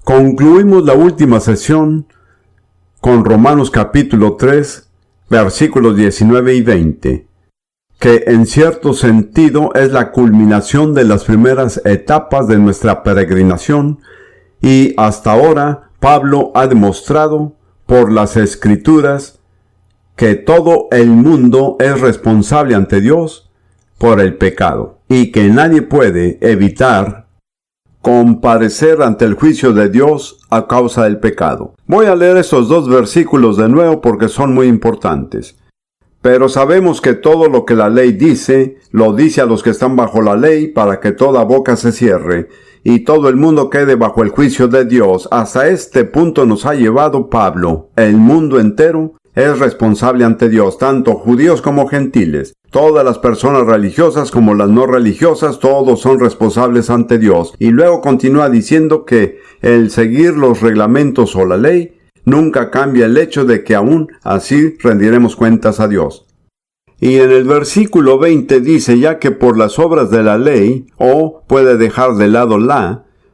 Concluimos la última sesión con Romanos capítulo 3, versículos 19 y 20, que en cierto sentido es la culminación de las primeras etapas de nuestra peregrinación, y hasta ahora Pablo ha demostrado por las Escrituras que todo el mundo es responsable ante Dios por el pecado, y que nadie puede evitar comparecer ante el juicio de Dios a causa del pecado. Voy a leer estos dos versículos de nuevo porque son muy importantes. Pero sabemos que todo lo que la ley dice, lo dice a los que están bajo la ley, para que toda boca se cierre, y todo el mundo quede bajo el juicio de Dios. Hasta este punto nos ha llevado Pablo. El mundo entero es responsable ante Dios, tanto judíos como gentiles. Todas las personas religiosas como las no religiosas, todos son responsables ante Dios. Y luego continúa diciendo que el seguir los reglamentos o la ley nunca cambia el hecho de que aún así rendiremos cuentas a Dios. Y en el versículo 20 dice, ya que por las obras de la ley, o puede dejar de lado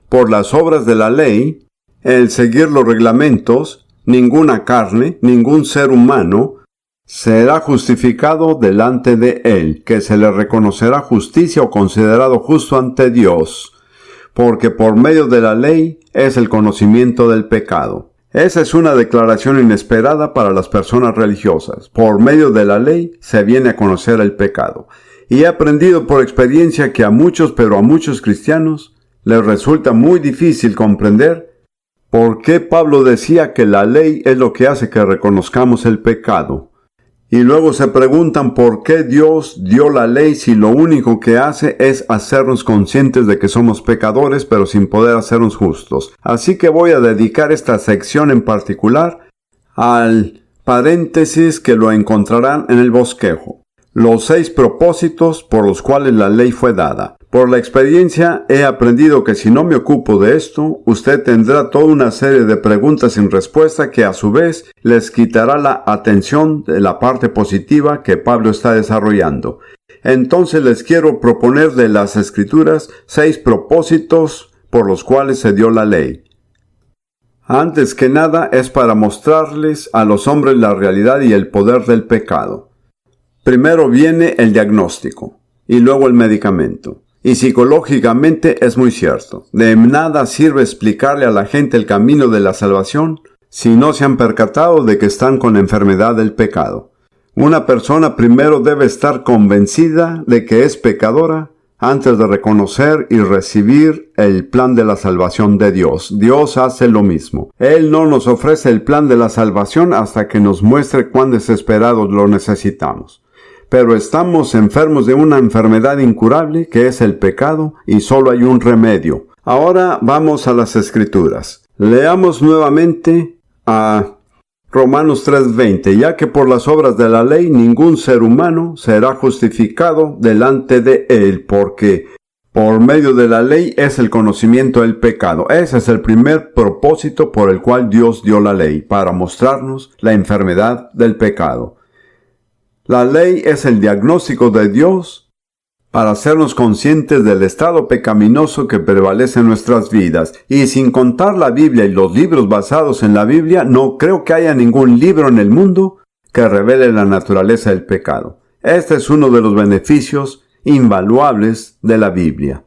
por las obras de la ley, el seguir los reglamentos, ninguna carne, ningún ser humano, será justificado delante de él, que se le reconocerá justicia o considerado justo ante Dios, porque por medio de la ley es el conocimiento del pecado. Esa es una declaración inesperada para las personas religiosas. Por medio de la ley se viene a conocer el pecado. Y he aprendido por experiencia que a muchos cristianos les resulta muy difícil comprender por qué Pablo decía que la ley es lo que hace que reconozcamos el pecado. Y luego se preguntan por qué Dios dio la ley si lo único que hace es hacernos conscientes de que somos pecadores, pero sin poder hacernos justos. Así que voy a dedicar esta sección en particular al paréntesis que lo encontrarán en el bosquejo. Los 6 propósitos por los cuales la ley fue dada. Por la experiencia he aprendido que si no me ocupo de esto, usted tendrá toda una serie de preguntas sin respuesta que a su vez les quitará la atención de la parte positiva que Pablo está desarrollando. Entonces les quiero proponer de las Escrituras 6 propósitos por los cuales se dio la ley. Antes que nada es para mostrarles a los hombres la realidad y el poder del pecado. Primero viene el diagnóstico y luego el medicamento. Y psicológicamente es muy cierto. De nada sirve explicarle a la gente el camino de la salvación si no se han percatado de que están con la enfermedad del pecado. Una persona primero debe estar convencida de que es pecadora antes de reconocer y recibir el plan de la salvación de Dios. Dios hace lo mismo. Él no nos ofrece el plan de la salvación hasta que nos muestre cuán desesperados lo necesitamos. Pero estamos enfermos de una enfermedad incurable que es el pecado y solo hay un remedio. Ahora vamos a las Escrituras. Leamos nuevamente a Romanos 3:20, ya que por las obras de la ley ningún ser humano será justificado delante de él, porque por medio de la ley es el conocimiento del pecado. Ese es el primer propósito por el cual Dios dio la ley, para mostrarnos la enfermedad del pecado. La ley es el diagnóstico de Dios para hacernos conscientes del estado pecaminoso que prevalece en nuestras vidas. Y sin contar la Biblia y los libros basados en la Biblia, no creo que haya ningún libro en el mundo que revele la naturaleza del pecado. Este es uno de los beneficios invaluables de la Biblia.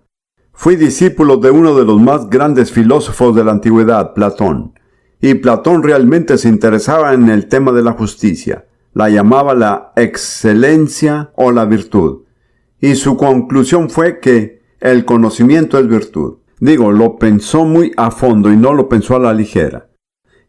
Fui discípulo de uno de los más grandes filósofos de la antigüedad, Platón. Y Platón realmente se interesaba en el tema de la justicia. La llamaba la excelencia o la virtud. Y su conclusión fue que el conocimiento es virtud. Lo pensó muy a fondo y no lo pensó a la ligera.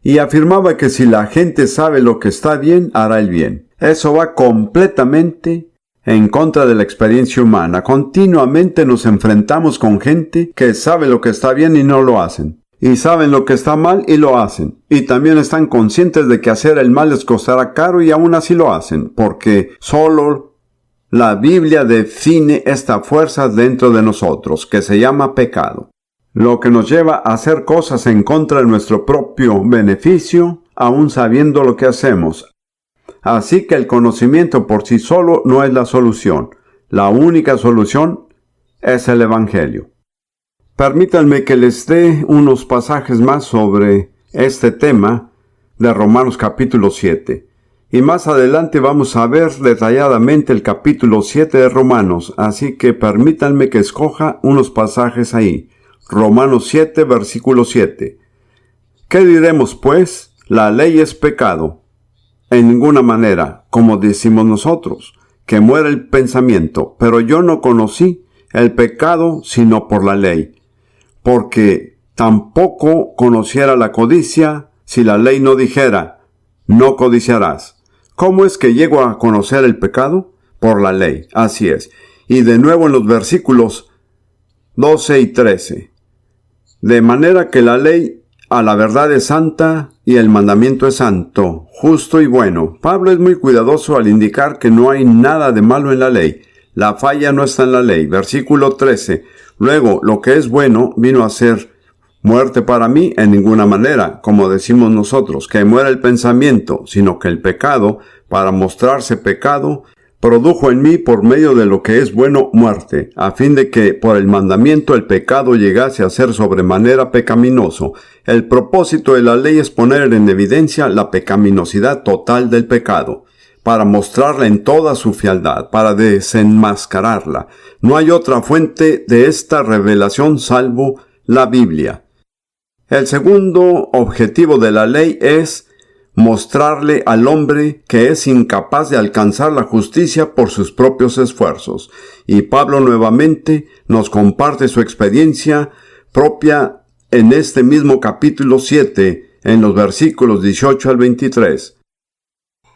Y afirmaba que si la gente sabe lo que está bien, hará el bien. Eso va completamente en contra de la experiencia humana. Continuamente nos enfrentamos con gente que sabe lo que está bien y no lo hacen. Y saben lo que está mal y lo hacen. Y también están conscientes de que hacer el mal les costará caro y aún así lo hacen, porque solo la Biblia define esta fuerza dentro de nosotros, que se llama pecado. Lo que nos lleva a hacer cosas en contra de nuestro propio beneficio, aún sabiendo lo que hacemos. Así que el conocimiento por sí solo no es la solución. La única solución es el Evangelio. Permítanme que les dé unos pasajes más sobre este tema de Romanos capítulo 7. Y más adelante vamos a ver detalladamente el capítulo 7 de Romanos, así que permítanme que escoja unos pasajes ahí. Romanos 7, versículo 7. ¿Qué diremos pues? La ley es pecado. En ninguna manera, como decimos nosotros, que muera el pensamiento, pero yo no conocí el pecado sino por la ley, porque tampoco conociera la codicia si la ley no dijera, no codiciarás. ¿Cómo es que llego a conocer el pecado? Por la ley, así es. Y de nuevo en los versículos 12 y 13. De manera que la ley a la verdad es santa y el mandamiento es santo, justo y bueno. Pablo es muy cuidadoso al indicar que no hay nada de malo en la ley. La falla no está en la ley. Versículo 13. Luego, lo que es bueno vino a ser muerte para mí en ninguna manera, como decimos nosotros, que muera el pensamiento, sino que el pecado, para mostrarse pecado, produjo en mí por medio de lo que es bueno muerte, a fin de que por el mandamiento el pecado llegase a ser sobremanera pecaminoso. El propósito de la ley es poner en evidencia la pecaminosidad total del pecado, para mostrarla en toda su fealdad, para desenmascararla. No hay otra fuente de esta revelación salvo la Biblia. El segundo objetivo de la ley es mostrarle al hombre que es incapaz de alcanzar la justicia por sus propios esfuerzos. Y Pablo nuevamente nos comparte su experiencia propia en este mismo capítulo 7, en los versículos 18 al 23.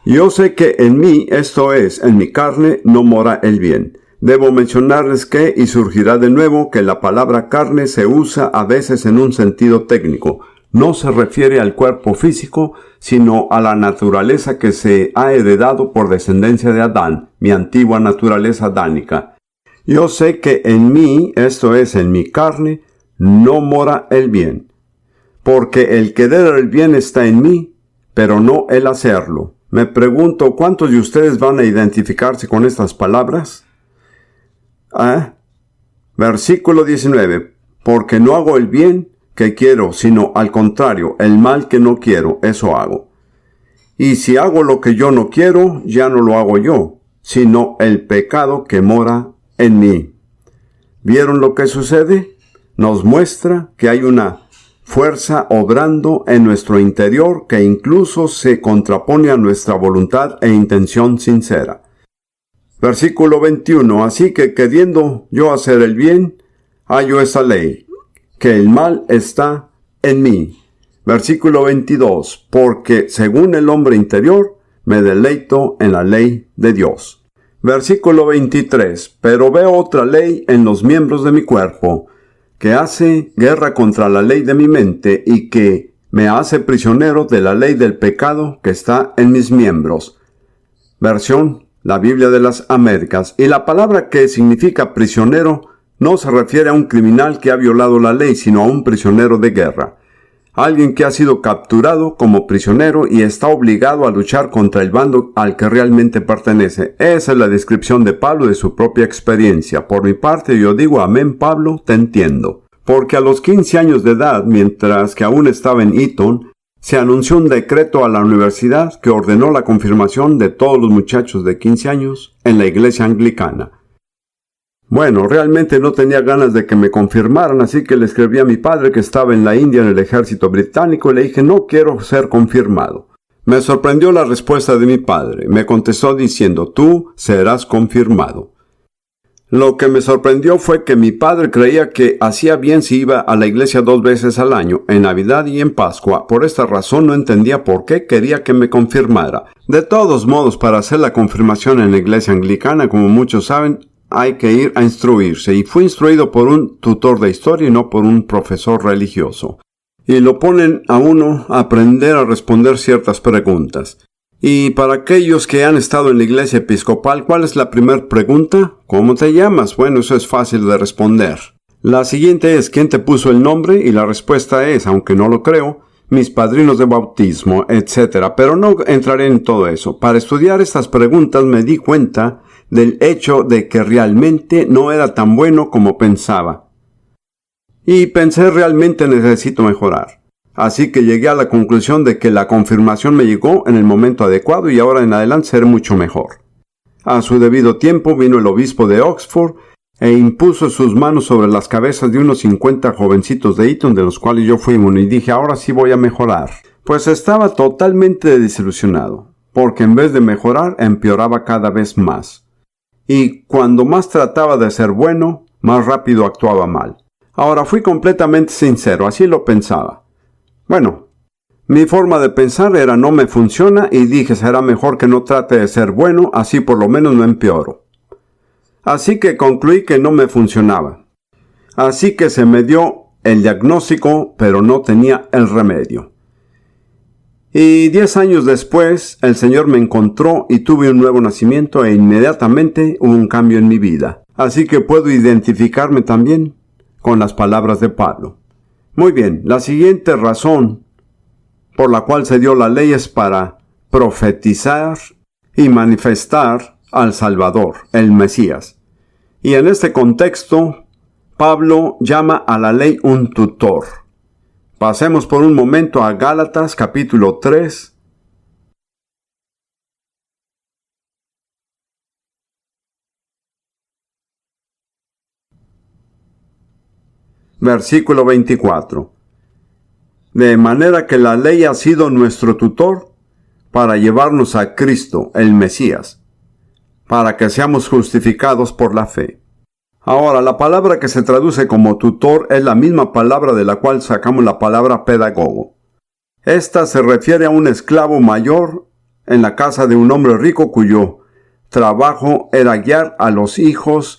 Yo sé que en mí, esto es, en mi carne, no mora el bien. Debo mencionarles que, y surgirá de nuevo, que la palabra carne se usa a veces en un sentido técnico. No se refiere al cuerpo físico, sino a la naturaleza que se ha heredado por descendencia de Adán, mi antigua naturaleza adánica. Yo sé que en mí, esto es, en mi carne, no mora el bien. Porque el querer el bien está en mí, pero no el hacerlo. Me pregunto, ¿cuántos de ustedes van a identificarse con estas palabras? Versículo 19. Porque no hago el bien que quiero, sino al contrario, el mal que no quiero, eso hago. Y si hago lo que yo no quiero, ya no lo hago yo, sino el pecado que mora en mí. ¿Vieron lo que sucede? Nos muestra que hay una fuerza obrando en nuestro interior que incluso se contrapone a nuestra voluntad e intención sincera. Versículo 21. Así que queriendo yo hacer el bien, hallo esa ley, que el mal está en mí. Versículo 22. Porque según el hombre interior, me deleito en la ley de Dios. Versículo 23. Pero veo otra ley en los miembros de mi cuerpo, que hace guerra contra la ley de mi mente y que me hace prisionero de la ley del pecado que está en mis miembros. Versión la Biblia de las Américas. Y la palabra que significa prisionero no se refiere a un criminal que ha violado la ley, sino a un prisionero de guerra. Alguien que ha sido capturado como prisionero y está obligado a luchar contra el bando al que realmente pertenece. Esa es la descripción de Pablo de su propia experiencia. Por mi parte yo digo, amén Pablo, te entiendo. Porque a los 15 años de edad, mientras que aún estaba en Eton, se anunció un decreto a la universidad que ordenó la confirmación de todos los muchachos de 15 años en la iglesia anglicana. Bueno, realmente no tenía ganas de que me confirmaran, así que le escribí a mi padre que estaba en la India en el ejército británico y le dije, no quiero ser confirmado. Me sorprendió la respuesta de mi padre. Me contestó diciendo, tú serás confirmado. Lo que me sorprendió fue que mi padre creía que hacía bien si iba a la iglesia 2 veces al año, en Navidad y en Pascua. Por esta razón no entendía por qué quería que me confirmara. De todos modos, para hacer la confirmación en la iglesia anglicana, como muchos saben, hay que ir a instruirse. Y fui instruido por un tutor de historia y no por un profesor religioso. Y lo ponen a uno a aprender a responder ciertas preguntas. Y para aquellos que han estado en la iglesia episcopal, ¿cuál es la primera pregunta? ¿Cómo te llamas? Bueno, eso es fácil de responder. La siguiente es, ¿quién te puso el nombre? Y la respuesta es, aunque no lo creo, mis padrinos de bautismo, etc. Pero no entraré en todo eso. Para estudiar estas preguntas me di cuenta del hecho de que realmente no era tan bueno como pensaba. Y pensé, realmente necesito mejorar. Así que llegué a la conclusión de que la confirmación me llegó en el momento adecuado y ahora en adelante seré mucho mejor. A su debido tiempo vino el obispo de Oxford e impuso sus manos sobre las cabezas de unos 50 jovencitos de Eton, de los cuales yo fui uno, y dije, ahora sí voy a mejorar. Pues estaba totalmente desilusionado, porque en vez de mejorar, empeoraba cada vez más. Y cuando más trataba de ser bueno, más rápido actuaba mal. Ahora fui completamente sincero, así lo pensaba. Bueno, mi forma de pensar era no me funciona y dije será mejor que no trate de ser bueno, así por lo menos no empeoro. Así que concluí que no me funcionaba. Así que se me dio el diagnóstico, pero no tenía el remedio. Y 10 años después, el Señor me encontró y tuve un nuevo nacimiento e inmediatamente hubo un cambio en mi vida. Así que puedo identificarme también con las palabras de Pablo. Muy bien, la siguiente razón por la cual se dio la ley es para profetizar y manifestar al Salvador, el Mesías. Y en este contexto, Pablo llama a la ley un tutor. Pasemos por un momento a Gálatas capítulo 3. Versículo 24. De manera que la ley ha sido nuestro tutor para llevarnos a Cristo, el Mesías, para que seamos justificados por la fe. Ahora, la palabra que se traduce como tutor es la misma palabra de la cual sacamos la palabra pedagogo. Esta se refiere a un esclavo mayor en la casa de un hombre rico cuyo trabajo era guiar a los hijos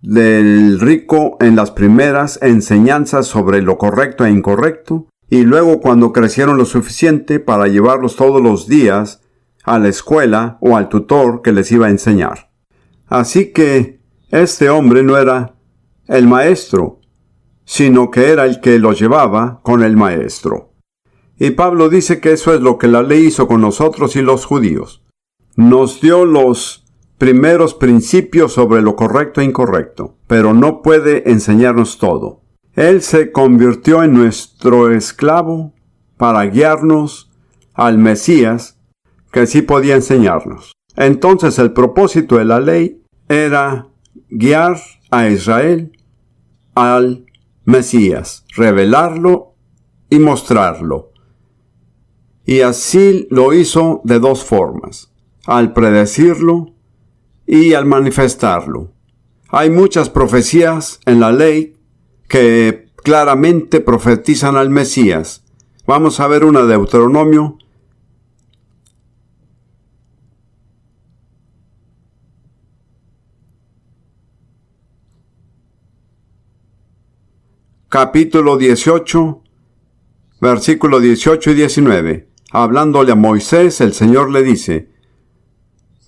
del rico en las primeras enseñanzas sobre lo correcto e incorrecto, y luego cuando crecieron lo suficiente para llevarlos todos los días a la escuela o al tutor que les iba a enseñar. Así que este hombre no era el maestro, sino que era el que los llevaba con el maestro. Y Pablo dice que eso es lo que la ley hizo con nosotros y los judíos. Nos dio los primeros principios sobre lo correcto e incorrecto, pero no puede enseñarnos todo. Él se convirtió en nuestro esclavo para guiarnos al Mesías, que sí podía enseñarnos. Entonces el propósito de la ley era guiar a Israel al Mesías, revelarlo y mostrarlo. Y así lo hizo de dos formas, al predecirlo y al manifestarlo. Hay muchas profecías en la ley que claramente profetizan al Mesías. Vamos a ver una de Deuteronomio. Capítulo 18, versículos 18 y 19. Hablándole a Moisés, el Señor le dice: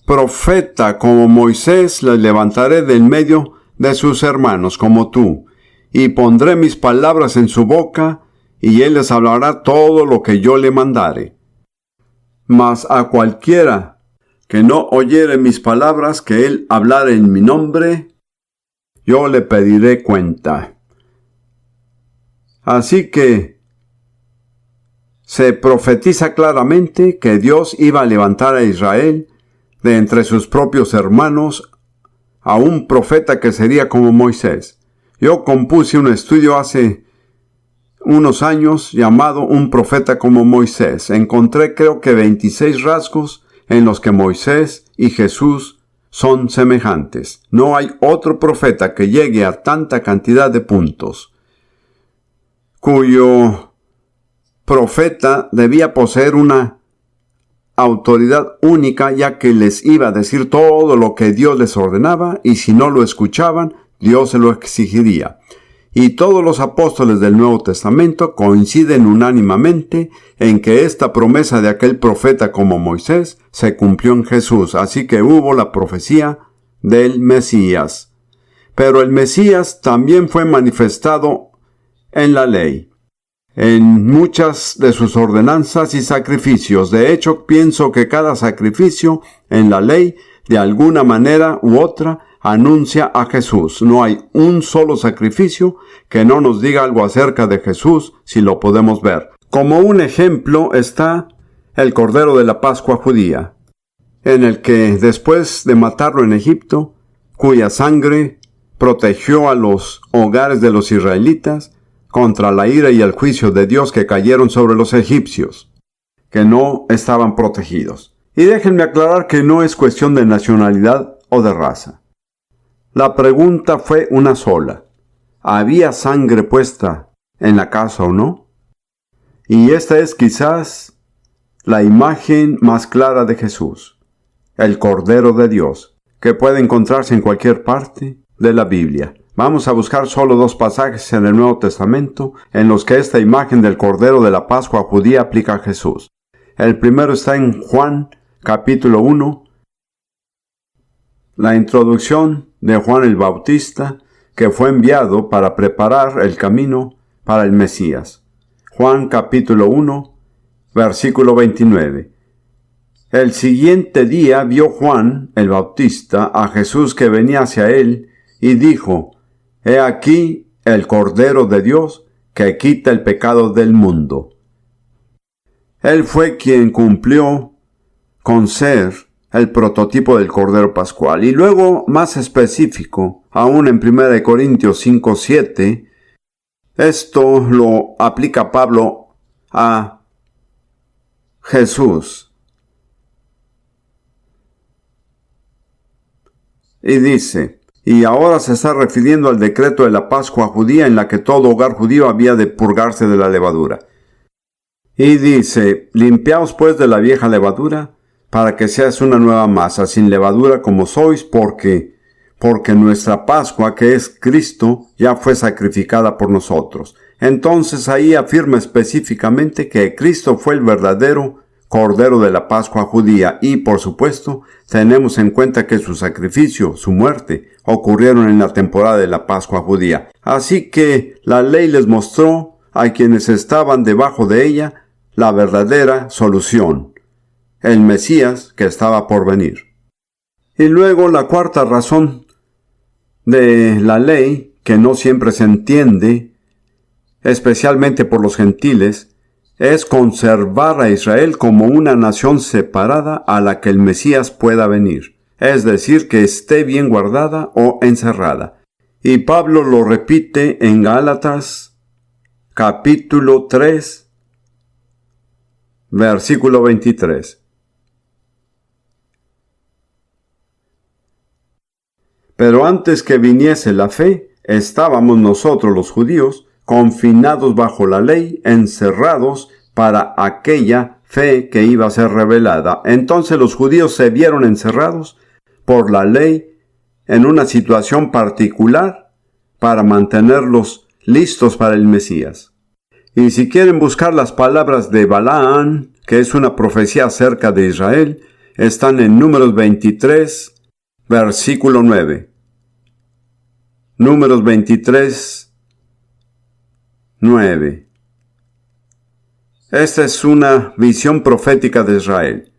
profeta como Moisés le levantaré del medio de sus hermanos como tú, y pondré mis palabras en su boca, y él les hablará todo lo que yo le mandare. Mas a cualquiera que no oyere mis palabras, que él hablare en mi nombre, yo le pediré cuenta. Así que se profetiza claramente que Dios iba a levantar a Israel de entre sus propios hermanos a un profeta que sería como Moisés. Yo compuse un estudio hace unos años llamado Un profeta como Moisés. Encontré creo que 26 rasgos en los que Moisés y Jesús son semejantes. No hay otro profeta que llegue a tanta cantidad de puntos, cuyo profeta debía poseer una autoridad única, ya que les iba a decir todo lo que Dios les ordenaba, y si no lo escuchaban, Dios se lo exigiría. Y todos los apóstoles del Nuevo Testamento coinciden unánimemente en que esta promesa de aquel profeta como Moisés se cumplió en Jesús, así que hubo la profecía del Mesías. Pero el Mesías también fue manifestado en la ley, en muchas de sus ordenanzas y sacrificios. De hecho, pienso que cada sacrificio en la ley, de alguna manera u otra, anuncia a Jesús. No hay un solo sacrificio que no nos diga algo acerca de Jesús, si lo podemos ver. Como un ejemplo está el Cordero de la Pascua judía, en el que después de matarlo en Egipto, cuya sangre protegió a los hogares de los israelitas contra la ira y el juicio de Dios que cayeron sobre los egipcios, que no estaban protegidos. Y déjenme aclarar que no es cuestión de nacionalidad o de raza. La pregunta fue una sola: ¿había sangre puesta en la casa o no? Y esta es quizás la imagen más clara de Jesús, el Cordero de Dios, que puede encontrarse en cualquier parte de la Biblia. Vamos a buscar solo 2 pasajes en el Nuevo Testamento en los que esta imagen del Cordero de la Pascua judía aplica a Jesús. El primero está en Juan, capítulo 1, la introducción de Juan el Bautista, que fue enviado para preparar el camino para el Mesías. Juan capítulo 1, versículo 29. El siguiente día vio Juan el Bautista a Jesús que venía hacia él y dijo: He aquí el Cordero de Dios que quita el pecado del mundo. Él fue quien cumplió con ser el prototipo del Cordero Pascual. Y luego, más específico, aún en 1 Corintios 5:7, esto lo aplica Pablo a Jesús. Y dice, y ahora se está refiriendo al decreto de la Pascua judía en la que todo hogar judío había de purgarse de la levadura. Y dice, limpiaos pues de la vieja levadura, para que seas una nueva masa, sin levadura como sois, porque nuestra Pascua, que es Cristo, ya fue sacrificada por nosotros. Entonces ahí afirma específicamente que Cristo fue el verdadero Cordero de la Pascua judía y, por supuesto, tenemos en cuenta que su sacrificio, su muerte, ocurrieron en la temporada de la Pascua judía. Así que la ley les mostró a quienes estaban debajo de ella la verdadera solución, el Mesías que estaba por venir. Y luego la cuarta razón de la ley, que no siempre se entiende, especialmente por los gentiles, es conservar a Israel como una nación separada a la que el Mesías pueda venir, es decir, que esté bien guardada o encerrada. Y Pablo lo repite en Gálatas, capítulo 3, versículo 23. Pero antes que viniese la fe, estábamos nosotros los judíos confinados bajo la ley, encerrados para aquella fe que iba a ser revelada. Entonces los judíos se vieron encerrados por la ley en una situación particular para mantenerlos listos para el Mesías. Y si quieren buscar las palabras de Balaán, que es una profecía acerca de Israel, están en Números 23, versículo 9. Números 23, 9. Esta es una visión profética de Israel.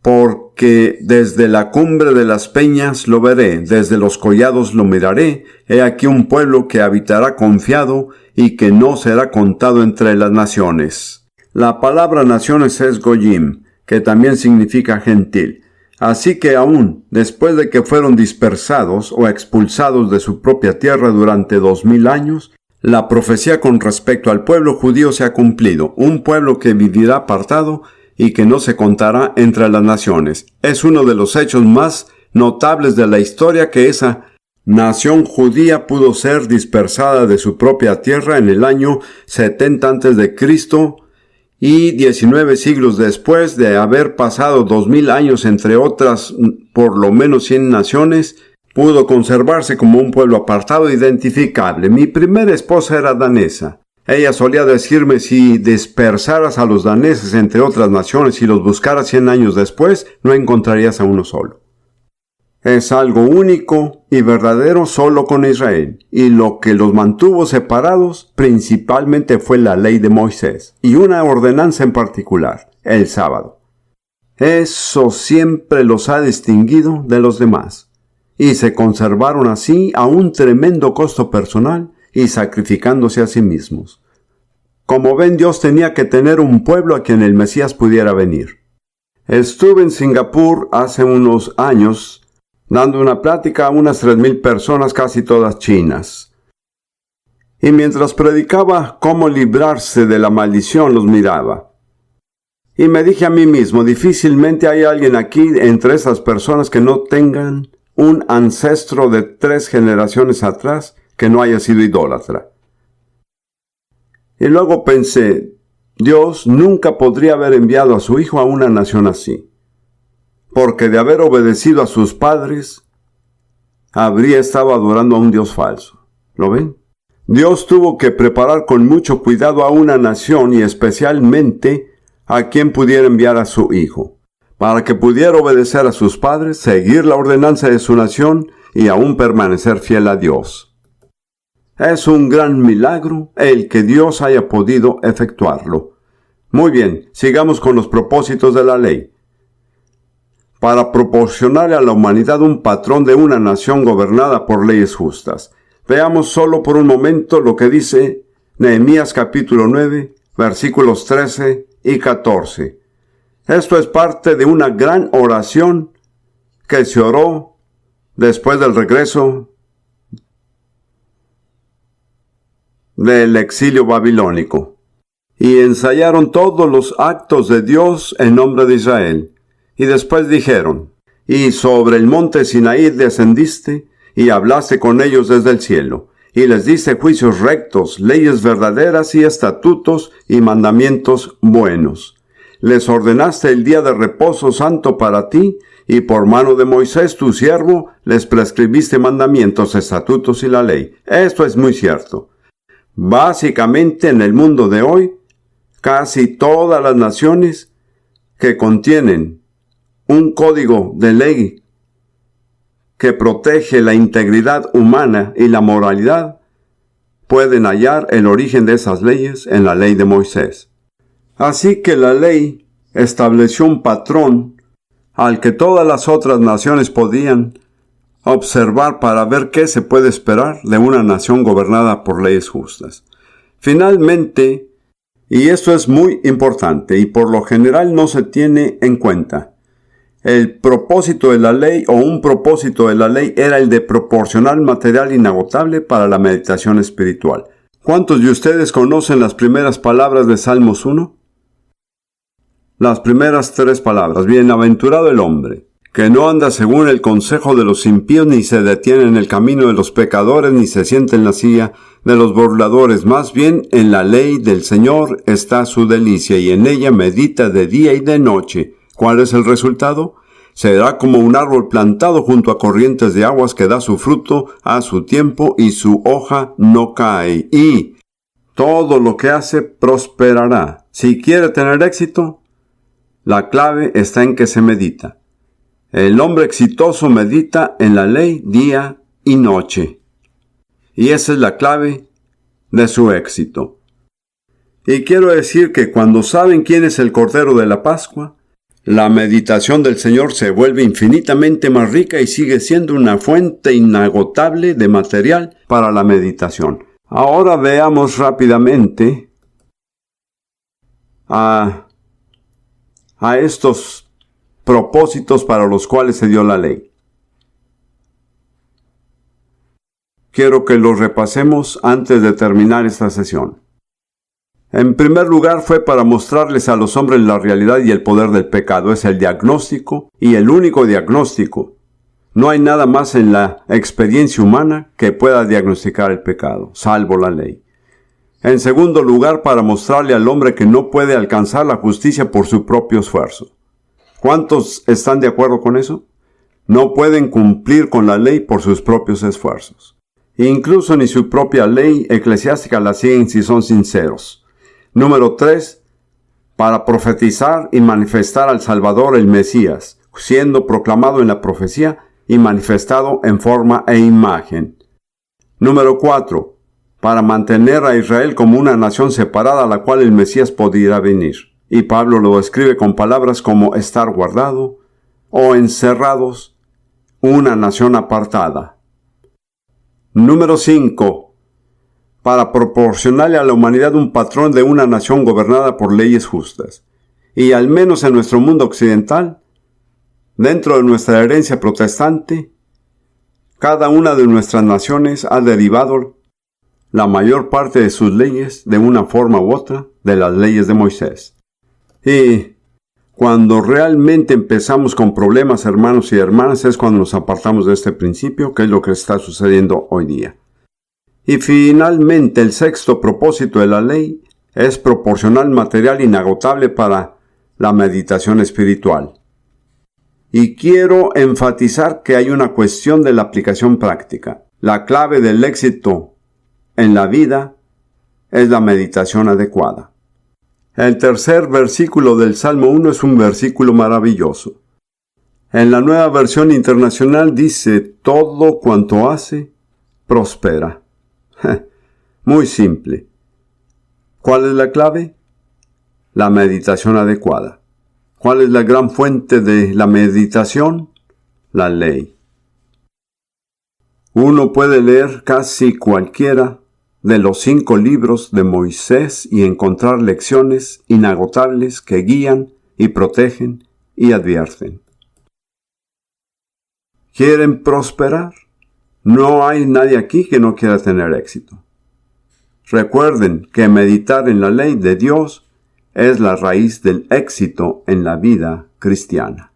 Porque desde la cumbre de las peñas lo veré, desde los collados lo miraré. He aquí un pueblo que habitará confiado y que no será contado entre las naciones. La palabra naciones es goyim, que también significa gentil. Así que aún después de que fueron dispersados o expulsados de su propia tierra durante 2000 años, la profecía con respecto al pueblo judío se ha cumplido, un pueblo que vivirá apartado y que no se contará entre las naciones. Es uno de los hechos más notables de la historia que esa nación judía pudo ser dispersada de su propia tierra en el año 70 a.C., y 19 siglos después de haber pasado 2000 años entre otras por lo menos 100 naciones, pudo conservarse como un pueblo apartado e identificable. Mi primera esposa era danesa. Ella solía decirme, si dispersaras a los daneses entre otras naciones y los buscaras 100 años después, no encontrarías a uno solo. Es algo único y verdadero solo con Israel, y lo que los mantuvo separados principalmente fue la ley de Moisés, y una ordenanza en particular, el sábado. Eso siempre los ha distinguido de los demás. y se conservaron así a un tremendo costo personal y sacrificándose a sí mismos. Como ven, Dios tenía que tener un pueblo a quien el Mesías pudiera venir. Estuve en Singapur hace unos años dando una plática a unas 3,000 personas, casi todas chinas. Y mientras predicaba cómo librarse de la maldición, los miraba. Y me dije a mí mismo, difícilmente hay alguien aquí entre esas personas que no tengan un ancestro de 3 generaciones atrás que no haya sido idólatra. Y luego pensé, Dios nunca podría haber enviado a su Hijo a una nación así, porque de haber obedecido a sus padres, habría estado adorando a un Dios falso. ¿Lo ven? Dios tuvo que preparar con mucho cuidado a una nación y especialmente a quien pudiera enviar a su Hijo, para que pudiera obedecer a sus padres, seguir la ordenanza de su nación y aún permanecer fiel a Dios. Es un gran milagro el que Dios haya podido efectuarlo. Muy bien, sigamos con los propósitos de la ley. Para proporcionarle a la humanidad un patrón de una nación gobernada por leyes justas. Veamos solo por un momento lo que dice Nehemías capítulo 9, versículos 13 y 14. Esto es parte de una gran oración que se oró después del regreso del exilio babilónico. Y ensayaron todos los actos de Dios en nombre de Israel. Y después dijeron, y sobre el monte Sinaí descendiste, y hablaste con ellos desde el cielo, y les diste juicios rectos, leyes verdaderas y estatutos y mandamientos buenos. Les ordenaste el día de reposo santo para ti, y por mano de Moisés tu siervo, les prescribiste mandamientos, estatutos y la ley. Esto es muy cierto. Básicamente en el mundo de hoy, casi todas las naciones que contienen un código de ley que protege la integridad humana y la moralidad, pueden hallar el origen de esas leyes en la ley de Moisés. Así que la ley estableció un patrón al que todas las otras naciones podían observar para ver qué se puede esperar de una nación gobernada por leyes justas. Finalmente, y esto es muy importante y por lo general no se tiene en cuenta, el propósito de la ley o un propósito de la ley era el de proporcionar material inagotable para la meditación espiritual. ¿Cuántos de ustedes conocen las primeras palabras de Salmos 1? Las primeras 3 palabras. Bienaventurado el hombre, que no anda según el consejo de los impíos, ni se detiene en el camino de los pecadores, ni se sienta en la silla de los burladores. Más bien, en la ley del Señor está su delicia, y en ella medita de día y de noche. ¿Cuál es el resultado? Será como un árbol plantado junto a corrientes de aguas que da su fruto a su tiempo y su hoja no cae. Y todo lo que hace prosperará. Si quiere tener éxito, la clave está en que se medita. El hombre exitoso medita en la ley día y noche. Y esa es la clave de su éxito. Y quiero decir que cuando saben quién es el Cordero de la Pascua, la meditación del Señor se vuelve infinitamente más rica y sigue siendo una fuente inagotable de material para la meditación. Ahora veamos rápidamente a estos propósitos para los cuales se dio la ley. Quiero que los repasemos antes de terminar esta sesión. En primer lugar, fue para mostrarles a los hombres la realidad y el poder del pecado. Es el diagnóstico y el único diagnóstico. No hay nada más en la experiencia humana que pueda diagnosticar el pecado, salvo la ley. En segundo lugar, para mostrarle al hombre que no puede alcanzar la justicia por su propio esfuerzo. ¿Cuántos están de acuerdo con eso? No pueden cumplir con la ley por sus propios esfuerzos. Incluso ni su propia ley eclesiástica la siguen si son sinceros. Número 3. Para profetizar y manifestar al Salvador, el Mesías, siendo proclamado en la profecía y manifestado en forma e imagen. Número 4. Para mantener a Israel como una nación separada a la cual el Mesías podría venir. Y Pablo lo describe con palabras como estar guardado o encerrados una nación apartada. Número 5. Para proporcionarle a la humanidad un patrón de una nación gobernada por leyes justas. Y al menos en nuestro mundo occidental, dentro de nuestra herencia protestante, cada una de nuestras naciones ha derivado la mayor parte de sus leyes de una forma u otra de las leyes de Moisés. Y cuando realmente empezamos con problemas, hermanos y hermanas, es cuando nos apartamos de este principio, que es lo que está sucediendo hoy día. Y finalmente, el sexto propósito de la ley es proporcionar material inagotable para la meditación espiritual. Y quiero enfatizar que hay una cuestión de la aplicación práctica. La clave del éxito en la vida es la meditación adecuada. El tercer versículo del Salmo 1 es un versículo maravilloso. En la Nueva Versión Internacional dice: todo cuanto hace, prospera. Muy simple. ¿Cuál es la clave? La meditación adecuada. ¿Cuál es la gran fuente de la meditación? La ley. Uno puede leer casi cualquiera de los 5 libros de Moisés y encontrar lecciones inagotables que guían y protegen y advierten. ¿Quieren prosperar? No hay nadie aquí que no quiera tener éxito. Recuerden que meditar en la ley de Dios es la raíz del éxito en la vida cristiana.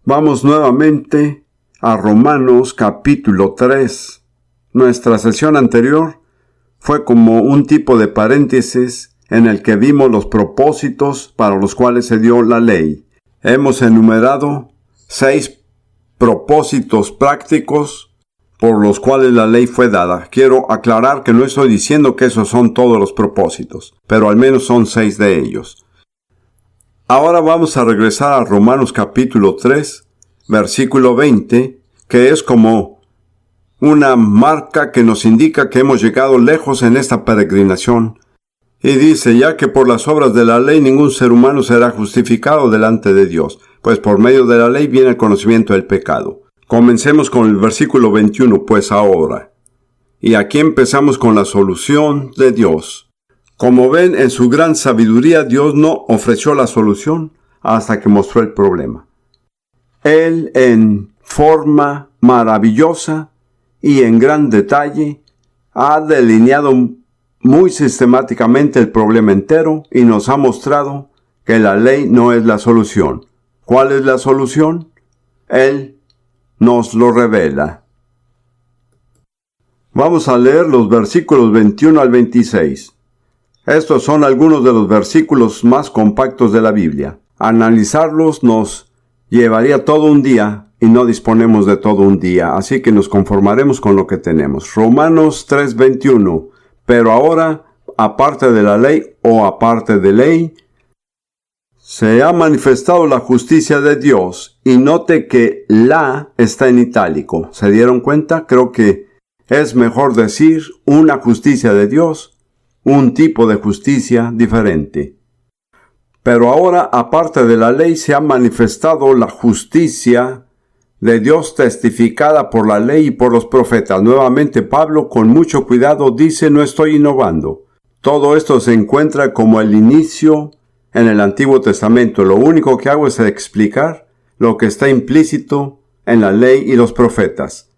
Vamos nuevamente a Romanos capítulo 3. Nuestra sesión anterior fue como un tipo de paréntesis en el que vimos los propósitos para los cuales se dio la ley. Hemos enumerado 6 propósitos prácticos por los cuales la ley fue dada. Quiero aclarar que no estoy diciendo que esos son todos los propósitos, pero al menos son 6 de ellos. Ahora vamos a regresar a Romanos capítulo 3, versículo 20, que es como una marca que nos indica que hemos llegado lejos en esta peregrinación. Y dice: ya que por las obras de la ley ningún ser humano será justificado delante de Dios, pues por medio de la ley viene el conocimiento del pecado. Comencemos con el versículo 21, pues ahora. Y aquí empezamos con la solución de Dios. Como ven, en su gran sabiduría, Dios no ofreció la solución hasta que mostró el problema. Él, en forma maravillosa y en gran detalle, ha delineado muy sistemáticamente el problema entero y nos ha mostrado que la ley no es la solución. ¿Cuál es la solución? Él nos lo revela. Vamos a leer los versículos 21 al 26. Estos son algunos de los versículos más compactos de la Biblia. Analizarlos nos llevaría todo un día y no disponemos de todo un día, así que nos conformaremos con lo que tenemos. Romanos 3:21. Pero ahora, aparte de la ley o aparte de ley, se ha manifestado la justicia de Dios. Y note que la está en itálico. ¿Se dieron cuenta? Creo que es mejor decir una justicia de Dios, un tipo de justicia diferente. Pero ahora, aparte de la ley, se ha manifestado la justicia de Dios testificada por la ley y por los profetas. Nuevamente Pablo, con mucho cuidado, dice: no estoy innovando. Todo esto se encuentra como el inicio en el Antiguo Testamento. Lo único que hago es explicar lo que está implícito en la ley y los profetas.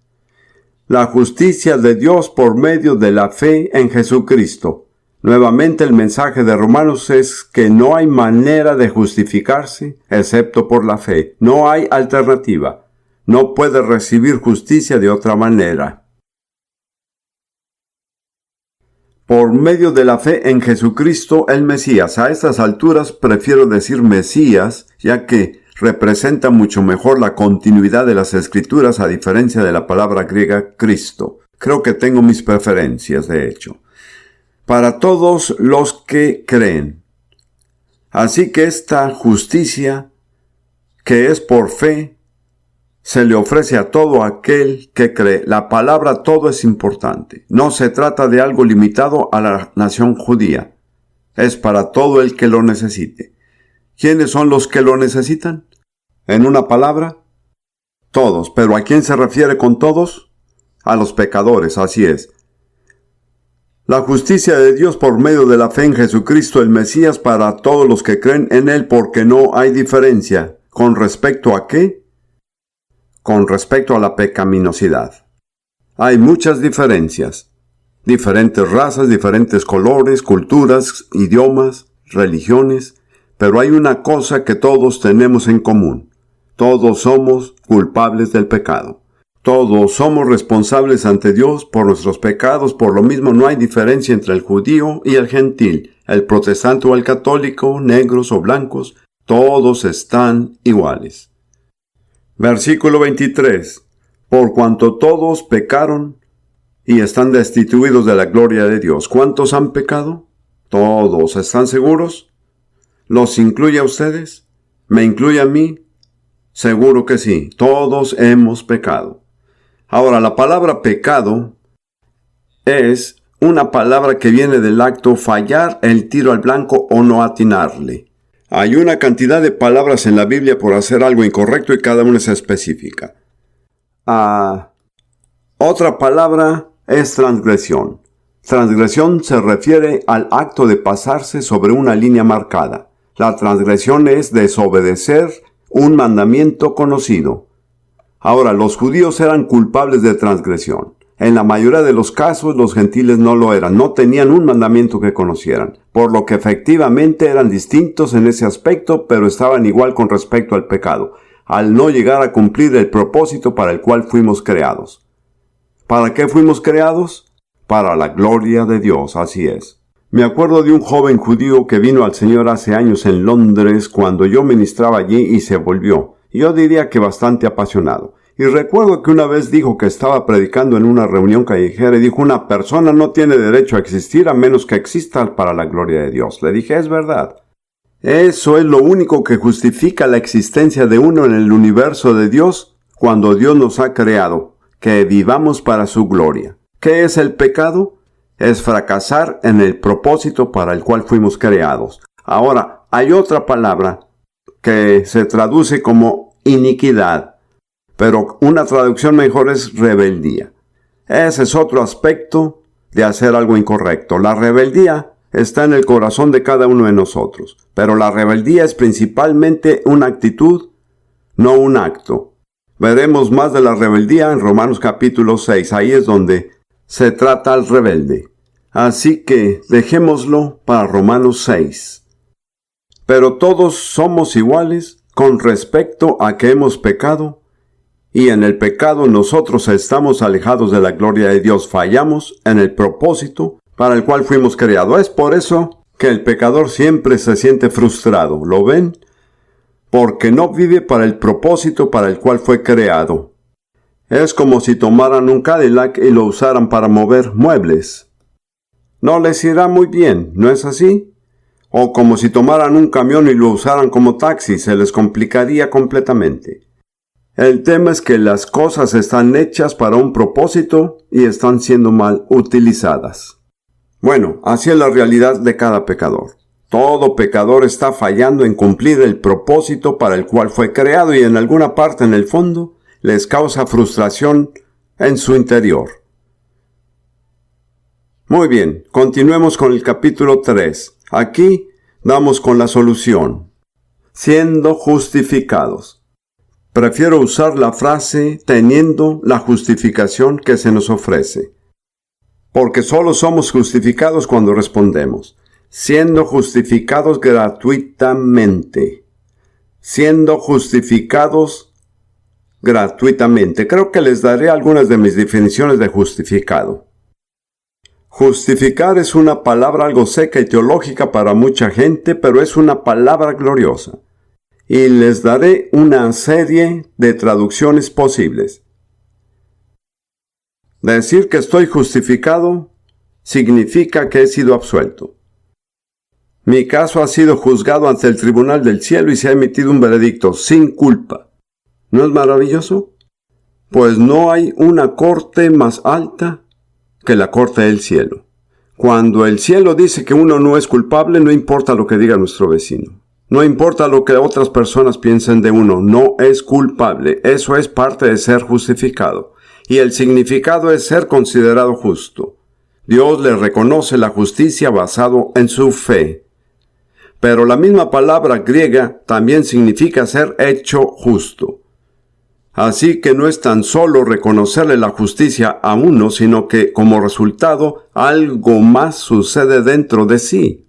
La justicia de Dios por medio de la fe en Jesucristo. Nuevamente el mensaje de Romanos es que no hay manera de justificarse excepto por la fe. No hay alternativa. No puede recibir justicia de otra manera. Por medio de la fe en Jesucristo el Mesías. A estas alturas prefiero decir Mesías, ya que representa mucho mejor la continuidad de las Escrituras a diferencia de la palabra griega Cristo. Creo que tengo mis preferencias, de hecho. Para todos los que creen. Así que esta justicia, que es por fe, se le ofrece a todo aquel que cree. La palabra todo es importante. No se trata de algo limitado a la nación judía. Es para todo el que lo necesite. ¿Quiénes son los que lo necesitan? En una palabra, Todos. ¿Pero a quién se refiere con todos? A los pecadores, así es. La justicia de Dios por medio de la fe en Jesucristo el Mesías para todos los que creen en Él, porque no hay diferencia. ¿Con respecto a qué? Con respecto a la pecaminosidad. Hay muchas diferencias. Diferentes razas, diferentes colores, culturas, idiomas, religiones. Pero hay una cosa que todos tenemos en común. Todos somos culpables del pecado. Todos somos responsables ante Dios por nuestros pecados, por lo mismo no hay diferencia entre el judío y el gentil, el protestante o el católico, negros o blancos, todos están iguales. Versículo 23. Por cuanto todos pecaron y están destituidos de la gloria de Dios. ¿Cuántos han pecado? Todos. ¿Están seguros? ¿Los incluye a ustedes? ¿Me incluye a mí? Seguro que sí. Todos hemos pecado. Ahora, la palabra pecado es una palabra que viene del acto fallar el tiro al blanco o no atinarle. Hay una cantidad de palabras en la Biblia por hacer algo incorrecto y cada una es específica. Otra palabra es transgresión. Transgresión se refiere al acto de pasarse sobre una línea marcada. La transgresión es desobedecer un mandamiento conocido. Ahora, los judíos eran culpables de transgresión. En la mayoría de los casos, los gentiles no lo eran. No tenían un mandamiento que conocieran. Por lo que efectivamente eran distintos en ese aspecto, pero estaban igual con respecto al pecado, al no llegar a cumplir el propósito para el cual fuimos creados. ¿Para qué fuimos creados? Para la gloria de Dios, así es. Me acuerdo de un joven judío que vino al Señor hace años en Londres cuando yo ministraba allí y se volvió. Yo diría que bastante apasionado. Y recuerdo que una vez dijo que estaba predicando en una reunión callejera y dijo: una persona no tiene derecho a existir a menos que exista para la gloria de Dios. Le dije: es verdad. Eso es lo único que justifica la existencia de uno en el universo de Dios cuando Dios nos ha creado, que vivamos para su gloria. ¿Qué es el pecado? Es fracasar en el propósito para el cual fuimos creados. Ahora, hay otra palabra que se traduce como iniquidad, pero una traducción mejor es rebeldía. Ese es otro aspecto de hacer algo incorrecto. La rebeldía está en el corazón de cada uno de nosotros, pero la rebeldía es principalmente una actitud, no un acto. Veremos más de la rebeldía en Romanos capítulo 6, ahí es donde se trata al rebelde. Así que dejémoslo para Romanos 6. Pero todos somos iguales con respecto a que hemos pecado, y en el pecado nosotros estamos alejados de la gloria de Dios, fallamos en el propósito para el cual fuimos creados. Es por eso que el pecador siempre se siente frustrado, ¿lo ven? Porque no vive para el propósito para el cual fue creado. Es como si tomaran un Cadillac y lo usaran para mover muebles. No les irá muy bien, ¿no es así? O como si tomaran un camión y lo usaran como taxi, se les complicaría completamente. El tema es que las cosas están hechas para un propósito y están siendo mal utilizadas. Bueno, así es la realidad de cada pecador. Todo pecador está fallando en cumplir el propósito para el cual fue creado y en alguna parte en el fondo les causa frustración en su interior. Muy bien, continuemos con el capítulo 3. Aquí damos con la solución. Siendo justificados. Prefiero usar la frase teniendo la justificación que se nos ofrece. Porque solo somos justificados cuando respondemos. Siendo justificados gratuitamente. Siendo justificados gratuitamente. Creo que les daré algunas de mis definiciones de justificado. Justificar es una palabra algo seca y teológica para mucha gente, pero es una palabra gloriosa. Y les daré una serie de traducciones posibles. Decir que estoy justificado significa que he sido absuelto. Mi caso ha sido juzgado ante el tribunal del cielo y se ha emitido un veredicto sin culpa. ¿No es maravilloso? Pues no hay una corte más alta que la corte del cielo. Cuando el cielo dice que uno no es culpable, no importa lo que diga nuestro vecino. No importa lo que otras personas piensen de uno, no es culpable. Eso es parte de ser justificado. Y el significado es ser considerado justo. Dios le reconoce la justicia basado en su fe. Pero la misma palabra griega también significa ser hecho justo. Así que no es tan solo reconocerle la justicia a uno, sino que como resultado algo más sucede dentro de sí.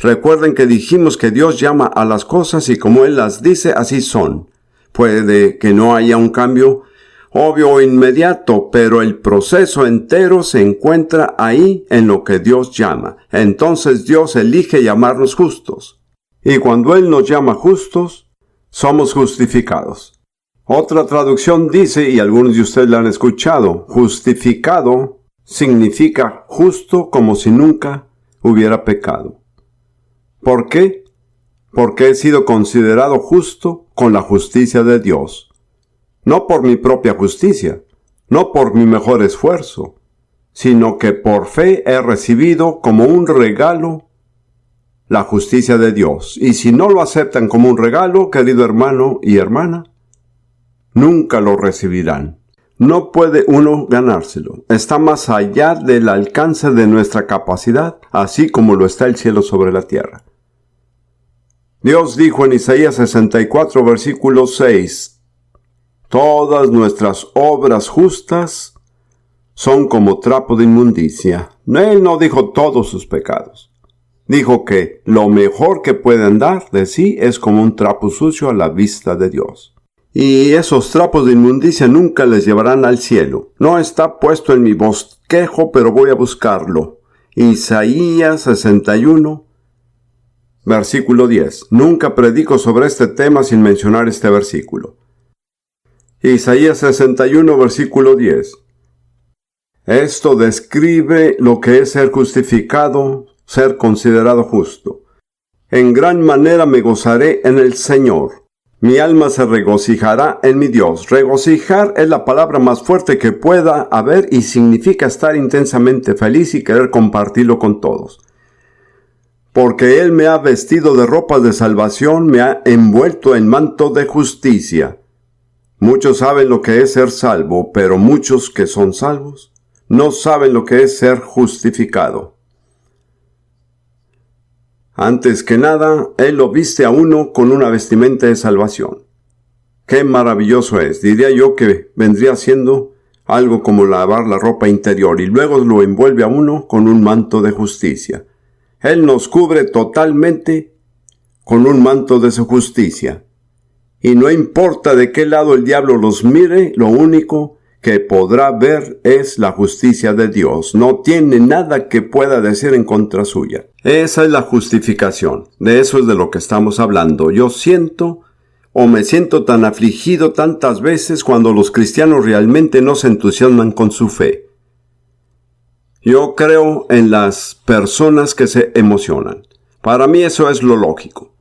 Recuerden que dijimos que Dios llama a las cosas y como Él las dice, así son. Puede que no haya un cambio obvio o inmediato, pero el proceso entero se encuentra ahí en lo que Dios llama. Entonces Dios elige llamarnos justos. Y cuando Él nos llama justos, somos justificados. Otra traducción dice, y algunos de ustedes la han escuchado, justificado significa justo como si nunca hubiera pecado. ¿Por qué? Porque he sido considerado justo con la justicia de Dios. No por mi propia justicia, no por mi mejor esfuerzo, sino que por fe he recibido como un regalo la justicia de Dios. Y si no lo aceptan como un regalo, querido hermano y hermana, nunca lo recibirán. No puede uno ganárselo. Está más allá del alcance de nuestra capacidad, así como lo está el cielo sobre la tierra. Dios dijo en Isaías 64, versículo 6, todas nuestras obras justas son como trapo de inmundicia. Él no dijo todos sus pecados. Dijo que lo mejor que pueden dar de sí es como un trapo sucio a la vista de Dios. Y esos trapos de inmundicia nunca les llevarán al cielo. No está puesto en mi bosquejo, pero voy a buscarlo. Isaías 61, versículo 10. Nunca predico sobre este tema sin mencionar este versículo. Isaías 61, versículo 10. Esto describe lo que es ser justificado, ser considerado justo. En gran manera me gozaré en el Señor. Mi alma se regocijará en mi Dios. Regocijar es la palabra más fuerte que pueda haber y significa estar intensamente feliz y querer compartirlo con todos. Porque Él me ha vestido de ropas de salvación, me ha envuelto en manto de justicia. Muchos saben lo que es ser salvo, pero muchos que son salvos no saben lo que es ser justificado. Antes que nada, Él lo viste a uno con una vestimenta de salvación. ¡Qué maravilloso es! Diría yo que vendría siendo algo como lavar la ropa interior y luego lo envuelve a uno con un manto de justicia. Él nos cubre totalmente con un manto de su justicia. Y no importa de qué lado el diablo los mire, lo único que podrá ver es la justicia de Dios. No tiene nada que pueda decir en contra suya. Esa es la justificación. De eso es de lo que estamos hablando. Yo siento o me siento tan afligido tantas veces cuando los cristianos realmente no se entusiasman con su fe. Yo creo en las personas que se emocionan. Para mí eso es lo lógico.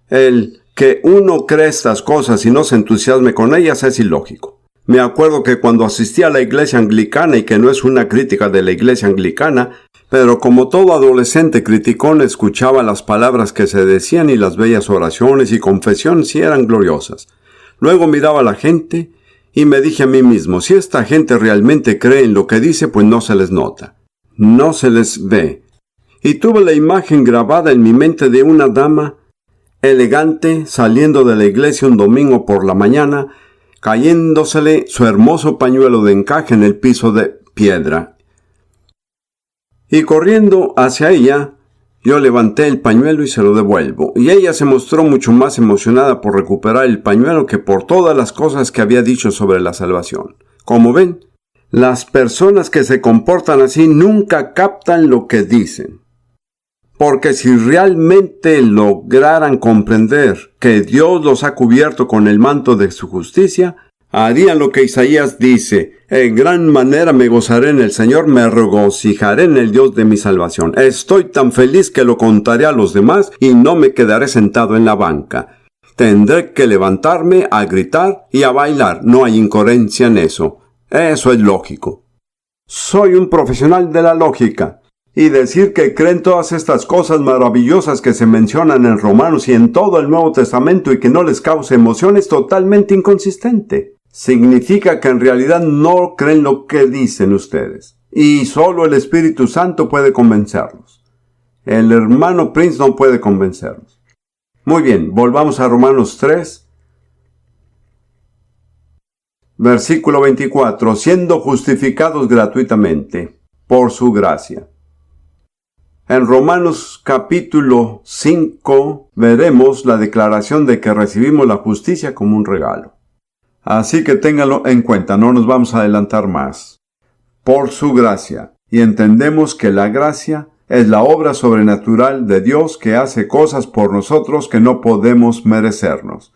El que uno cree estas cosas y no se entusiasme con ellas es ilógico. Me acuerdo que cuando asistí a la iglesia anglicana, y que no es una crítica de la iglesia anglicana, pero como todo adolescente criticón escuchaba las palabras que se decían y las bellas oraciones y confesiones y eran gloriosas. Luego miraba a la gente y me dije a mí mismo, si esta gente realmente cree en lo que dice, pues no se les nota, no se les ve. Y tuve la imagen grabada en mi mente de una dama elegante saliendo de la iglesia un domingo por la mañana, cayéndosele su hermoso pañuelo de encaje en el piso de piedra. Y corriendo hacia ella, yo levanté el pañuelo y se lo devuelvo. Y ella se mostró mucho más emocionada por recuperar el pañuelo que por todas las cosas que había dicho sobre la salvación. Como ven, las personas que se comportan así nunca captan lo que dicen. Porque si realmente lograran comprender que Dios los ha cubierto con el manto de su justicia, harían lo que Isaías dice, en gran manera me gozaré en el Señor, me regocijaré en el Dios de mi salvación. Estoy tan feliz que lo contaré a los demás y no me quedaré sentado en la banca. Tendré que levantarme a gritar y a bailar, no hay incoherencia en eso. Eso es lógico. Soy un profesional de la lógica. Y decir que creen todas estas cosas maravillosas que se mencionan en Romanos y en todo el Nuevo Testamento y que no les cause emoción es totalmente inconsistente. Significa que en realidad no creen lo que dicen ustedes. Y solo el Espíritu Santo puede convencerlos. El hermano Prince no puede convencerlos. Muy bien, volvamos a Romanos 3. Versículo 24. Siendo justificados gratuitamente por su gracia. En Romanos capítulo 5 veremos la declaración de que recibimos la justicia como un regalo. Así que ténganlo en cuenta, no nos vamos a adelantar más. Por su gracia. Y entendemos que la gracia es la obra sobrenatural de Dios que hace cosas por nosotros que no podemos merecernos.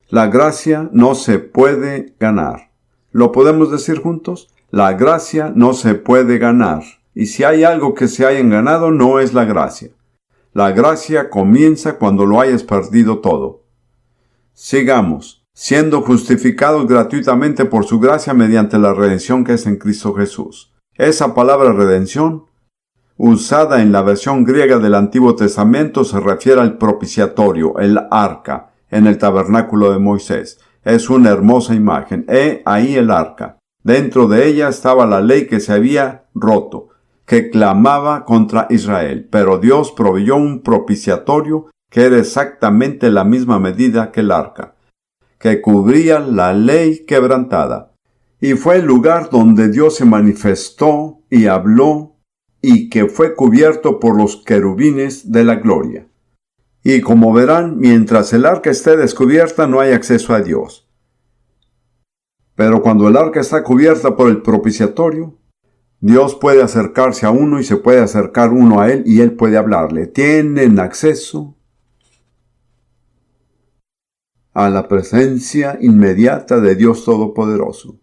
La gracia no se puede ganar. ¿Lo podemos decir juntos? La gracia no se puede ganar. Y si hay algo que se hayan ganado, no es la gracia. La gracia comienza cuando lo hayas perdido todo. Sigamos. Siendo justificados gratuitamente por su gracia mediante la redención que es en Cristo Jesús. Esa palabra redención, usada en la versión griega del Antiguo Testamento, se refiere al propiciatorio, el arca, en el tabernáculo de Moisés. Es una hermosa imagen. Ahí el arca. Dentro de ella estaba la ley que se había roto, que clamaba contra Israel. Pero Dios proveyó un propiciatorio que era exactamente la misma medida que el arca, que cubría la ley quebrantada. Y fue el lugar donde Dios se manifestó y habló, y que fue cubierto por los querubines de la gloria. Y como verán, mientras el arca esté descubierta, no hay acceso a Dios. Pero cuando el arca está cubierta por el propiciatorio, Dios puede acercarse a uno y se puede acercar uno a él y él puede hablarle. Tienen acceso a la presencia inmediata de Dios Todopoderoso,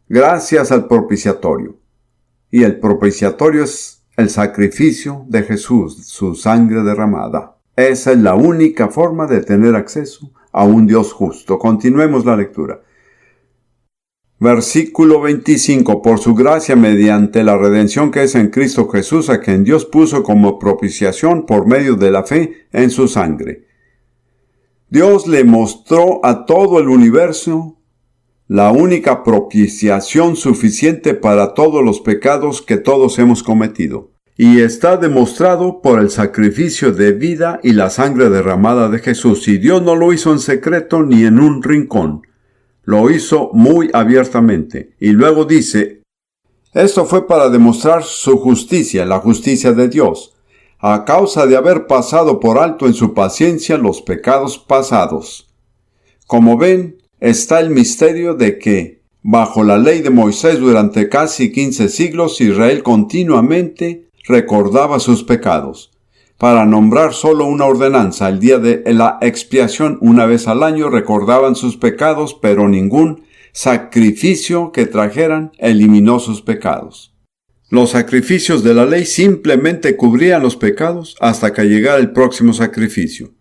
gracias al propiciatorio. Y el propiciatorio es el sacrificio de Jesús, su sangre derramada. Esa es la única forma de tener acceso a un Dios justo. Continuemos la lectura. Versículo 25. Por su gracia mediante la redención que es en Cristo Jesús, a quien Dios puso como propiciación por medio de la fe en su sangre. Dios le mostró a todo el universo la única propiciación suficiente para todos los pecados que todos hemos cometido. Y está demostrado por el sacrificio de vida y la sangre derramada de Jesús. Y Dios no lo hizo en secreto ni en un rincón. Lo hizo muy abiertamente. Y luego dice, esto fue para demostrar su justicia, la justicia de Dios, a causa de haber pasado por alto en su paciencia los pecados pasados. Como ven, está el misterio de que, bajo la ley de Moisés durante casi 15 siglos, Israel continuamente recordaba sus pecados. Para nombrar solo una ordenanza, el día de la expiación, una vez al año recordaban sus pecados, pero ningún sacrificio que trajeran eliminó sus pecados. Los sacrificios de la ley simplemente cubrían los pecados hasta que llegara el próximo sacrificio.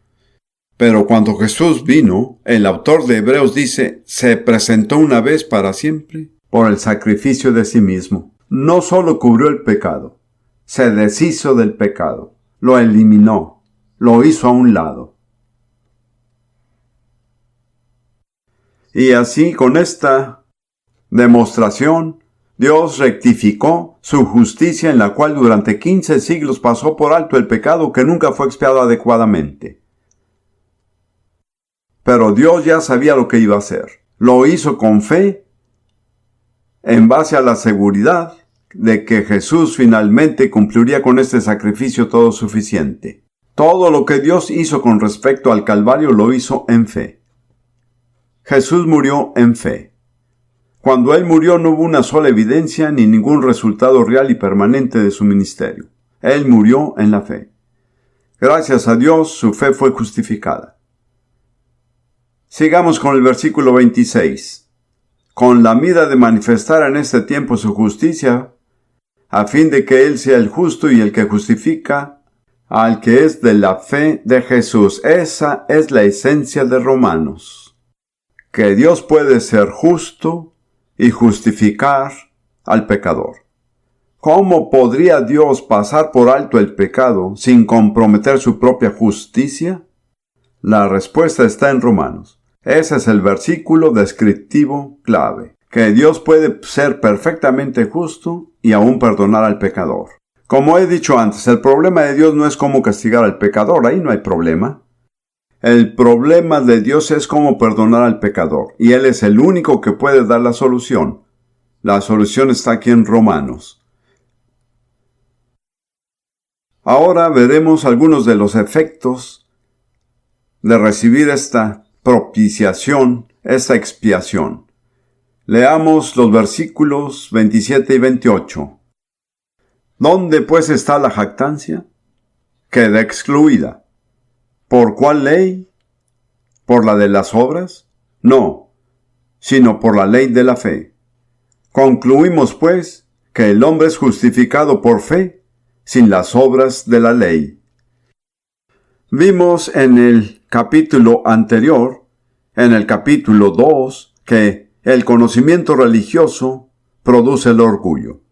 Pero cuando Jesús vino, el autor de Hebreos dice, se presentó una vez para siempre por el sacrificio de sí mismo. No solo cubrió el pecado, se deshizo del pecado, lo eliminó, lo hizo a un lado. Y así, con esta demostración, Dios rectificó su justicia en la cual durante 15 siglos pasó por alto el pecado que nunca fue expiado adecuadamente. Pero Dios ya sabía lo que iba a hacer. Lo hizo con fe, en base a la seguridad de que Jesús finalmente cumpliría con este sacrificio todo suficiente. Todo lo que Dios hizo con respecto al Calvario lo hizo en fe. Jesús murió en fe. Cuando Él murió no hubo una sola evidencia ni ningún resultado real y permanente de su ministerio. Él murió en la fe. Gracias a Dios, su fe fue justificada. Sigamos con el versículo 26. Con la mira de manifestar en este tiempo su justicia, a fin de que Él sea el justo y el que justifica al que es de la fe de Jesús. Esa es la esencia de Romanos. Que Dios puede ser justo y justificar al pecador. ¿Cómo podría Dios pasar por alto el pecado sin comprometer su propia justicia? La respuesta está en Romanos. Ese es el versículo descriptivo clave, que Dios puede ser perfectamente justo y aún perdonar al pecador. Como he dicho antes, el problema de Dios no es cómo castigar al pecador, ahí no hay problema. El problema de Dios es cómo perdonar al pecador, y Él es el único que puede dar la solución. La solución está aquí en Romanos. Ahora veremos algunos de los efectos de recibir esta propiciación, esta expiación. Leamos los versículos 27 y 28. ¿Dónde pues está la jactancia? Queda excluida. ¿Por cuál ley? ¿Por la de las obras? No, sino por la ley de la fe. Concluimos pues que el hombre es justificado por fe, sin las obras de la ley. Vimos en el capítulo anterior, en el capítulo 2, que el conocimiento religioso produce el orgullo.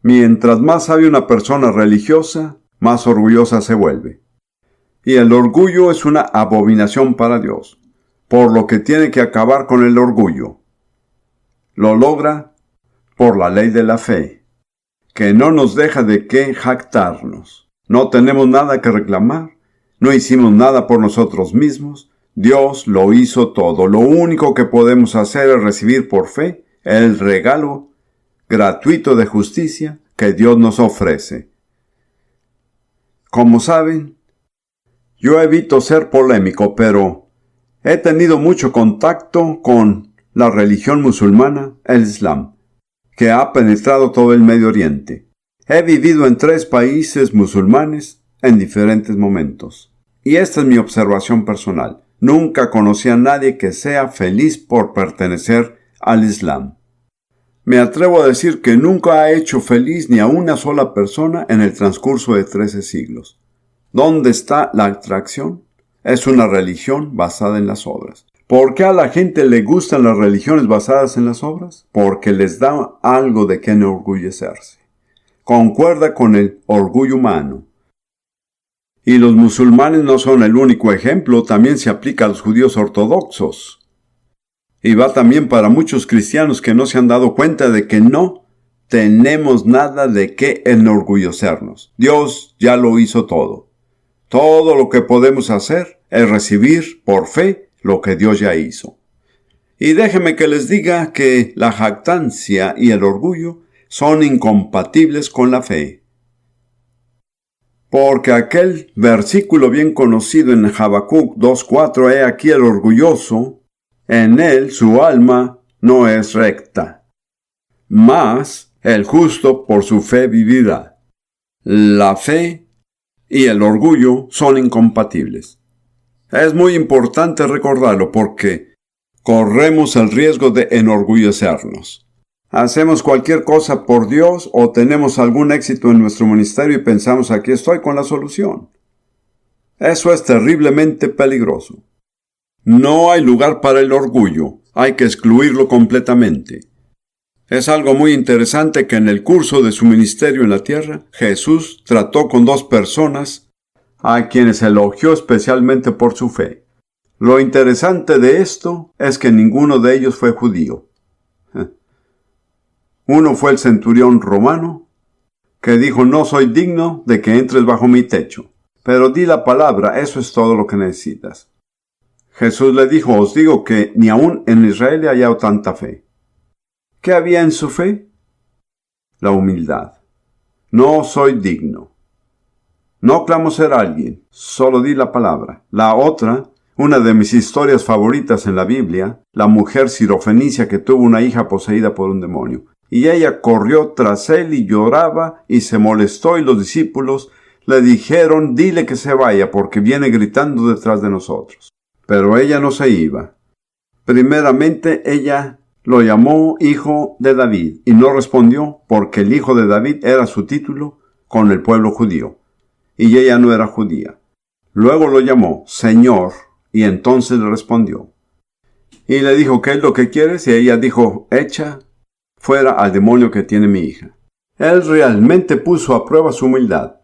Mientras más sabe una persona religiosa, más orgullosa se vuelve. Y el orgullo es una abominación para Dios, por lo que tiene que acabar con el orgullo. Lo logra por la ley de la fe, que no nos deja de qué jactarnos. No tenemos nada que reclamar, no hicimos nada por nosotros mismos, Dios lo hizo todo. Lo único que podemos hacer es recibir por fe el regalo gratuito de justicia que Dios nos ofrece. Como saben, yo evito ser polémico, pero he tenido mucho contacto con la religión musulmana, el Islam, que ha penetrado todo el Medio Oriente. He vivido en 3 países musulmanes en diferentes momentos. Y esta es mi observación personal. Nunca conocí a nadie que sea feliz por pertenecer al Islam. Me atrevo a decir que nunca ha hecho feliz ni a una sola persona en el transcurso de 13 siglos. ¿Dónde está la atracción? Es una religión basada en las obras. ¿Por qué a la gente le gustan las religiones basadas en las obras? Porque les da algo de qué enorgullecerse. Concuerda con el orgullo humano. Y los musulmanes no son el único ejemplo, también se aplica a los judíos ortodoxos. Y va también para muchos cristianos que no se han dado cuenta de que no tenemos nada de qué enorgullecernos. Dios ya lo hizo todo. Todo lo que podemos hacer es recibir por fe lo que Dios ya hizo. Y déjenme que les diga que la jactancia y el orgullo son incompatibles con la fe. Porque aquel versículo bien conocido en Habacuc 2:4, he aquí el orgulloso, en él su alma no es recta, mas el justo por su fe vivirá. La fe y el orgullo son incompatibles. Es muy importante recordarlo porque corremos el riesgo de enorgullecernos. Hacemos cualquier cosa por Dios o tenemos algún éxito en nuestro ministerio y pensamos, aquí estoy con la solución. Eso es terriblemente peligroso. No hay lugar para el orgullo, hay que excluirlo completamente. Es algo muy interesante que en el curso de su ministerio en la tierra, Jesús trató con 2 personas a quienes elogió especialmente por su fe. Lo interesante de esto es que ninguno de ellos fue judío. Uno fue el centurión romano, que dijo, no soy digno de que entres bajo mi techo, pero di la palabra, eso es todo lo que necesitas. Jesús le dijo, os digo que ni aún en Israel he hallado tanta fe. ¿Qué había en su fe? La humildad. No soy digno. No clamo ser alguien, solo di la palabra. La otra, una de mis historias favoritas en la Biblia, la mujer sirofenicia que tuvo una hija poseída por un demonio. Y ella corrió tras él y lloraba y se molestó y los discípulos le dijeron, dile que se vaya porque viene gritando detrás de nosotros. Pero ella no se iba. Primeramente ella lo llamó hijo de David y no respondió porque el hijo de David era su título con el pueblo judío y ella no era judía. Luego lo llamó Señor y entonces le respondió. Y le dijo, ¿qué es lo que quieres? Y ella dijo, echa fuera al demonio que tiene mi hija. Él realmente puso a prueba su humildad.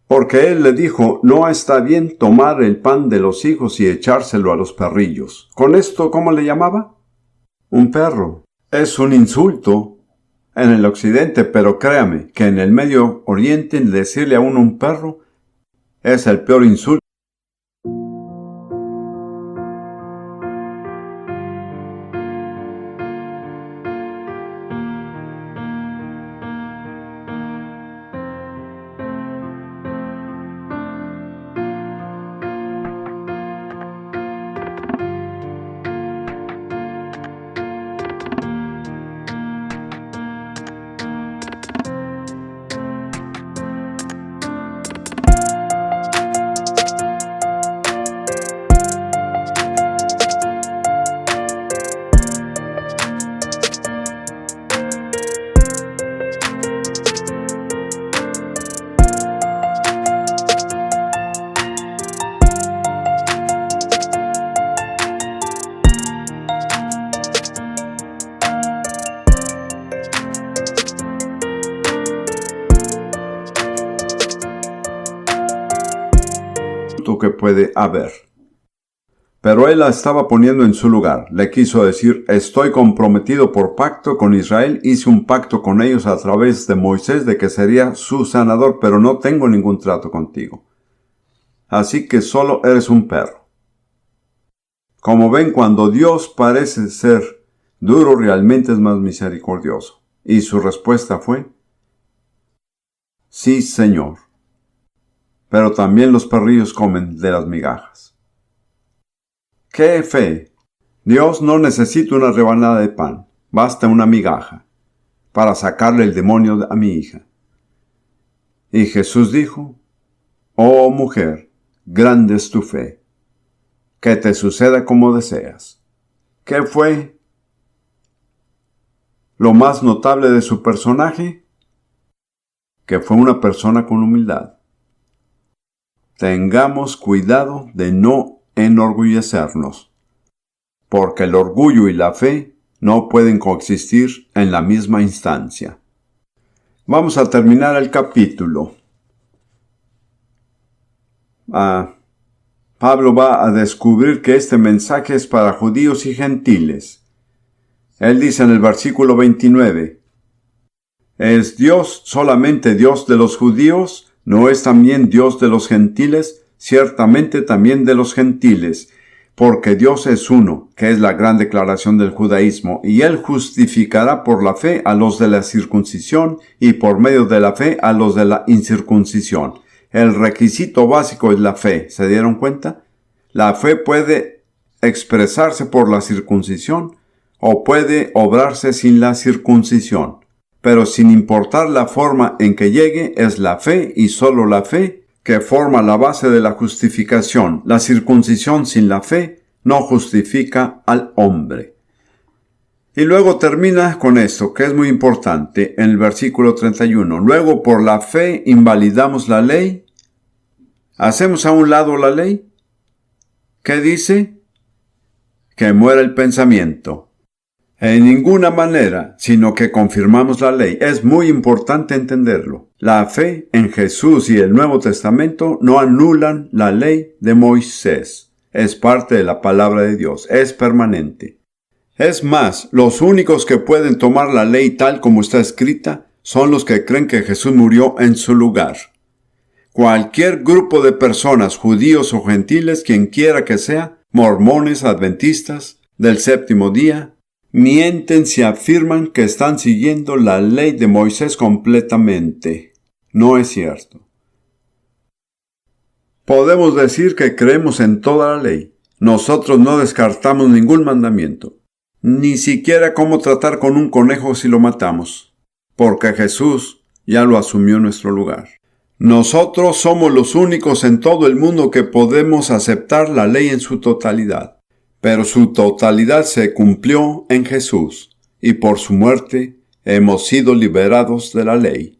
Porque él le dijo, no está bien tomar el pan de los hijos y echárselo a los perrillos. ¿Con esto cómo le llamaba? Un perro. Es un insulto en el occidente, pero créame que en el Medio Oriente decirle a uno un perro es el peor insulto. Que puede haber. Pero él la estaba poniendo en su lugar. Le quiso decir, estoy comprometido por pacto con Israel, hice un pacto con ellos a través de Moisés de que sería su sanador, pero no tengo ningún trato contigo. Así que solo eres un perro. Como ven, cuando Dios parece ser duro, realmente es más misericordioso. Y su respuesta fue, sí, Señor. Pero también los perrillos comen de las migajas. ¡Qué fe! Dios no necesita una rebanada de pan, basta una migaja, para sacarle el demonio a mi hija. Y Jesús dijo, oh mujer, grande es tu fe, que te suceda como deseas. ¿Qué fue lo más notable de su personaje? Que fue una persona con humildad. Tengamos cuidado de no enorgullecernos, porque el orgullo y la fe no pueden coexistir en la misma instancia. Vamos a terminar el capítulo. Pablo va a descubrir que este mensaje es para judíos y gentiles. Él dice en el versículo 29, ¿es Dios solamente Dios de los judíos? ¿No es también Dios de los gentiles? Ciertamente también de los gentiles, porque Dios es uno, que es la gran declaración del judaísmo, y Él justificará por la fe a los de la circuncisión y por medio de la fe a los de la incircuncisión. El requisito básico es la fe, ¿se dieron cuenta? La fe puede expresarse por la circuncisión o puede obrarse sin la circuncisión. Pero sin importar la forma en que llegue, es la fe y solo la fe que forma la base de la justificación. La circuncisión sin la fe no justifica al hombre. Y luego termina con esto, que es muy importante, en el versículo 31. Luego, por la fe invalidamos la ley. ¿Hacemos a un lado la ley? ¿Qué dice? Que muera el pensamiento. En ninguna manera, sino que confirmamos la ley. Es muy importante entenderlo. La fe en Jesús y el Nuevo Testamento no anulan la ley de Moisés. Es parte de la palabra de Dios. Es permanente. Es más, los únicos que pueden tomar la ley tal como está escrita son los que creen que Jesús murió en su lugar. Cualquier grupo de personas, judíos o gentiles, quien quiera que sea, mormones, adventistas, del séptimo día, mienten si afirman que están siguiendo la ley de Moisés completamente. No es cierto. Podemos decir que creemos en toda la ley. Nosotros no descartamos ningún mandamiento, ni siquiera cómo tratar con un conejo si lo matamos, porque Jesús ya lo asumió en nuestro lugar. Nosotros somos los únicos en todo el mundo que podemos aceptar la ley en su totalidad. Pero su totalidad se cumplió en Jesús, y por su muerte hemos sido liberados de la ley.